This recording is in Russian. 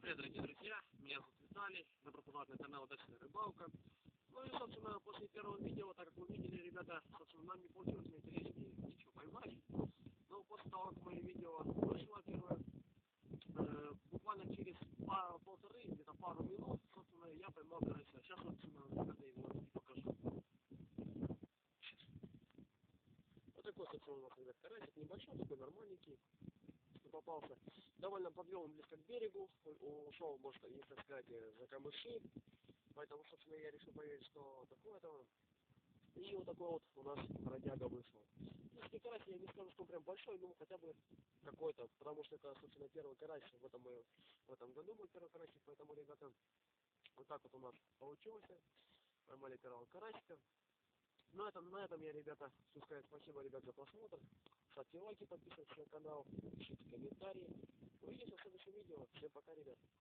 привет, дорогие друзья, меня зовут Виталий, добро пожаловать на канал Удачная Рыбалка. Ну и, собственно, после первого видео, так как вы видели, ребята, собственно, нам не получилось на тележке ничего поймать. Но после того, как мое видео вышло первое, буквально через полторы, где-то пару минут, собственно, я поймал карася. Сейчас, собственно, ребята, его и покажу. Вот такой, собственно, у нас, ребят, карасик небольшой, такой нормальненький. Попался довольно подъемом близко к берегу, ушел, можно, если сказать, за камыши, поэтому, собственно, я решил проверить, что такое-то, и вот такой вот у нас бродяга вышел. Если карась, я не скажу, что он прям большой, но хотя бы какой-то, потому что это, собственно, первый карась в этом году был первый карасик, поэтому, ребята, вот так вот у нас получилось, поймали первого карасика. На этом я, ребята, хочу сказать спасибо, ребят, за просмотр. Ставьте лайки, подписывайтесь на канал, пишите комментарии. Увидимся в следующем видео. Всем пока, ребят.